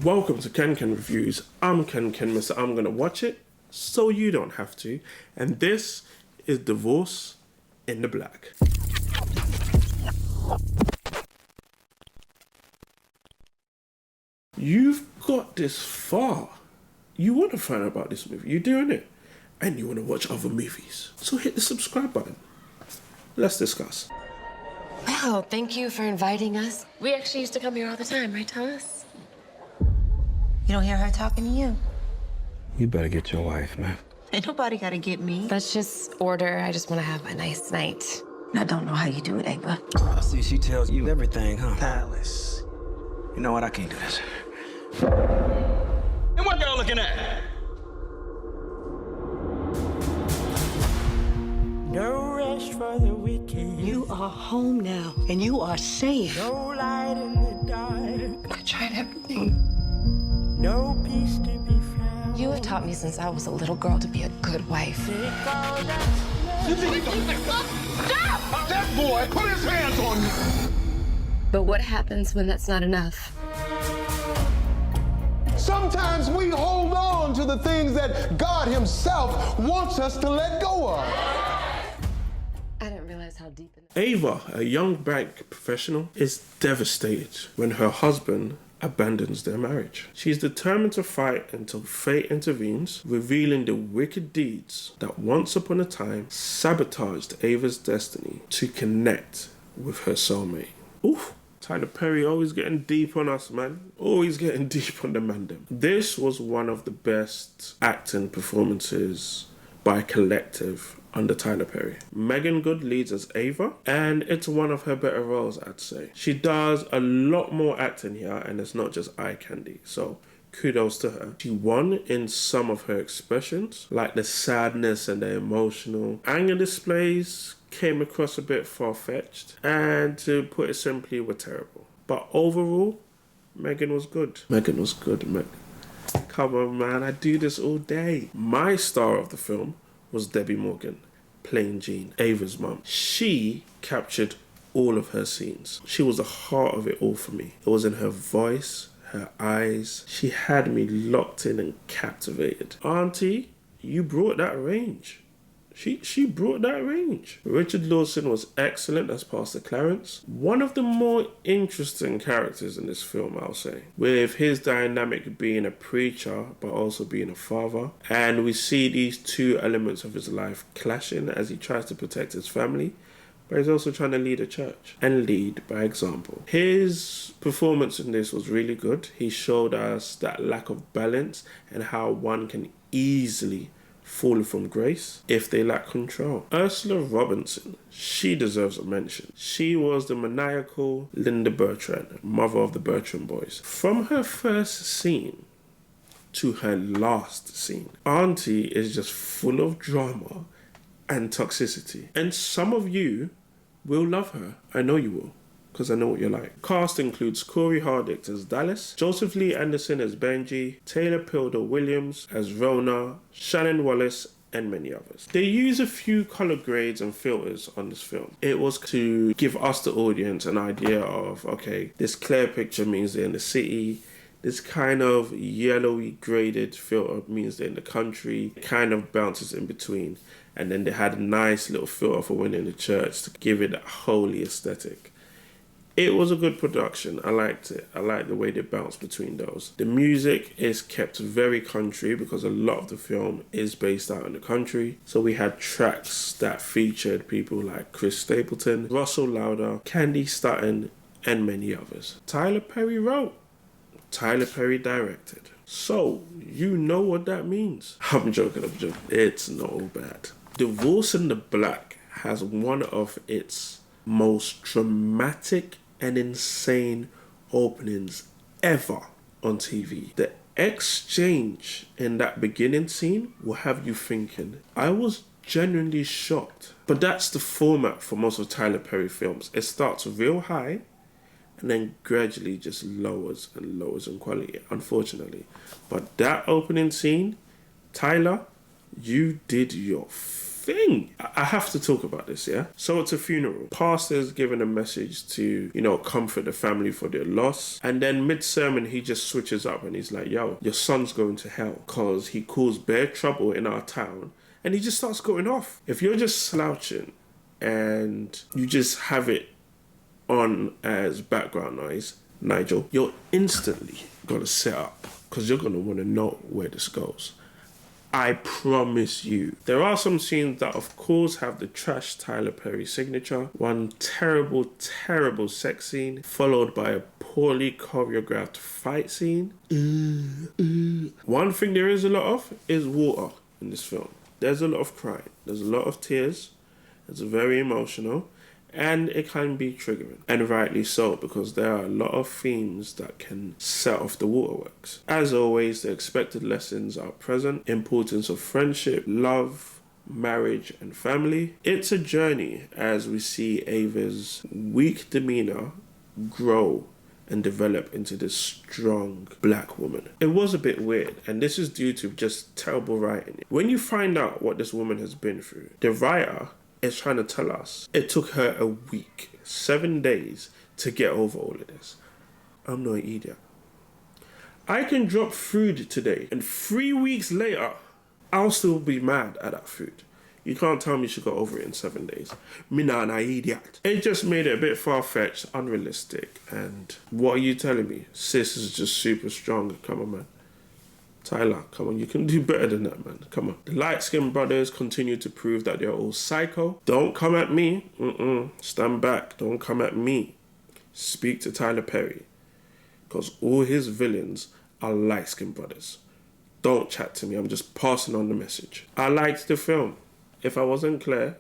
Welcome to KenKenReviews. I'm KenKen, Mr. I'm gonna watch it so you don't have to. And this is Divorce in the Black. You've got this far. You want to find out about this movie. You're doing it. And you want to watch other movies. So hit the subscribe button. Let's discuss. Wow, thank you for inviting us. We actually used to come here all the time, right, Thomas? You don't hear her talking to you. You better get your wife, man. Ain't nobody gotta get me. Let's just order. I just want to have a nice night. I don't know how you do it, Ava. I see she tells you everything, huh? Alice. You know what? I can't do this. And what y'all looking at? No rest for the wicked. You are home now, and you are safe. No light in the dark. I tried everything. No peace to be found. You have taught me since I was a little girl to be a good wife. Take all that's That boy put his hands on you. But what happens when that's not enough? Sometimes we hold on to the things that God Himself wants us to let go of. I didn't realize how deep in Ava, a young bank professional, is devastated when her husband abandons their marriage. She's determined to fight until fate intervenes, revealing the wicked deeds that once upon a time sabotaged Ava's destiny to connect with her soulmate. Oof. Tyler Perry always getting deep on us, man. Always getting deep on the mandem. This was one of the best acting performances by a collective under Tyler Perry. Megan Good leads as Ava, and it's one of her better roles, I'd say. She does a lot more acting here, and it's not just eye candy, so kudos to her. She won in some of her expressions, like the sadness and the emotional. Anger displays came across a bit far-fetched, and to put it simply, were terrible. But overall, Megan was good. Megan was good, man. Come on, man, I do this all day. My star of the film was Debbie Morgan, playing Jean, Ava's mum. She captured all of her scenes. She was the heart of it all for me. It was in her voice, her eyes. She had me locked in and captivated. Auntie, you brought that range. She brought that range. Richard Lawson was excellent as Pastor Clarence. One of the more interesting characters in this film, I'll say, with his dynamic being a preacher but also being a father. And we see these two elements of his life clashing as he tries to protect his family, but he's also trying to lead a church and lead by example. His performance in this was really good. He showed us that lack of balance and how one can easily fall from grace if they lack control. Ursula Robinson, she deserves a mention. She was the maniacal Linda Bertrand, mother of the Bertrand boys. From her first scene to her last scene, Auntie is just full of drama and toxicity. And some of you will love her. I know you will, because I know what you're like. Cast includes Corey Hardwick as Dallas, Joseph Lee Anderson as Benji, Taylor Pilder Williams as Rona, Shannon Wallace, and many others. They use a few color grades and filters on this film. It was to give us, the audience, an idea of, okay, this clear picture means they're in the city. This kind of yellowy graded filter means they're in the country. It kind of bounces in between. And then they had a nice little filter for when in the church to give it that holy aesthetic. It was a good production. I liked it. I liked the way they bounced between those. The music is kept very country because a lot of the film is based out in the country. So we had tracks that featured people like Chris Stapleton, Russell Lauder, Candy Stutton, and many others. Tyler Perry wrote. Tyler Perry directed. So, you know what that means. I'm joking. It's not all bad. Divorce in the Black has one of its most dramatic and insane openings ever on TV. The exchange in that beginning scene will have you thinking. I was genuinely shocked. But that's the format for most of Tyler Perry films. It starts real high and then gradually just lowers and lowers in quality, unfortunately. But that opening scene, Tyler, you did your thing. I have to talk about this, yeah? So it's a funeral. Pastor's giving a message to, comfort the family for their loss. And then mid-sermon, he just switches up and he's like, yo, your son's going to hell because he caused bare trouble in our town. And he just starts going off. If you're just slouching and you just have it on as background noise, Nigel, you're instantly going to set up because you're going to want to know where this goes. I promise you. There are some scenes that of course have the trash Tyler Perry signature. One terrible, terrible sex scene followed by a poorly choreographed fight scene. One thing there is a lot of is water in this film. There's a lot of crying. There's a lot of tears. It's very emotional. And it can be triggering. And rightly so, because there are a lot of themes that can set off the waterworks. As always, the expected lessons are present. Importance of friendship, love, marriage, and family. It's a journey as we see Ava's weak demeanor grow and develop into this strong black woman. It was a bit weird, and this is due to just terrible writing. When you find out what this woman has been through, the writer is trying to tell us it took her a week, 7 days to get over all of this. I'm no idiot. I can drop food today and 3 weeks later, I'll still be mad at that food. You can't tell me she got over it in 7 days. Me nah, nah, idiot. It just made it a bit far-fetched, unrealistic. And what are you telling me? Sis is just super strong. Come on, man. Tyler, come on, you can do better than that, man. Come on. The light-skinned brothers continue to prove that they're all psycho. Don't come at me. Stand back. Don't come at me. Speak to Tyler Perry. Because all his villains are light-skinned brothers. Don't chat to me. I'm just passing on the message. I liked the film. If I wasn't clear,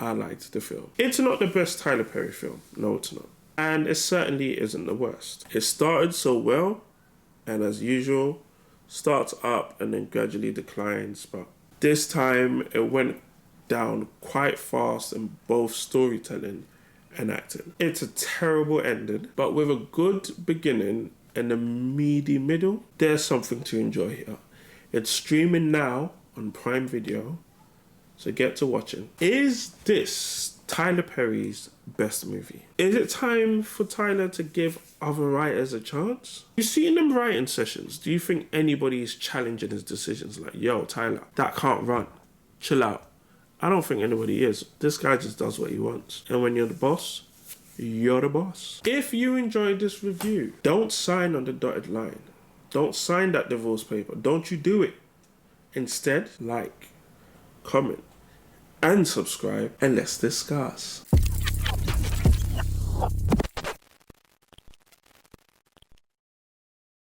I liked the film. It's not the best Tyler Perry film. No, it's not. And it certainly isn't the worst. It started so well, and as usual, starts up and then gradually declines, but this time it went down quite fast in both storytelling and acting. It's a terrible ending, but with a good beginning and a meaty middle, there's something to enjoy here. It's streaming now on Prime Video, so get to watching. Is this Tyler Perry's best movie? Is it time for Tyler to give other writers a chance? You see in them writing sessions, do you think anybody is challenging his decisions? Like, yo, Tyler, that can't run. Chill out. I don't think anybody is. This guy just does what he wants. And when you're the boss, you're the boss. If you enjoyed this review, don't sign on the dotted line. Don't sign that divorce paper. Don't you do it. Instead, like, comment, and subscribe, and let's discuss.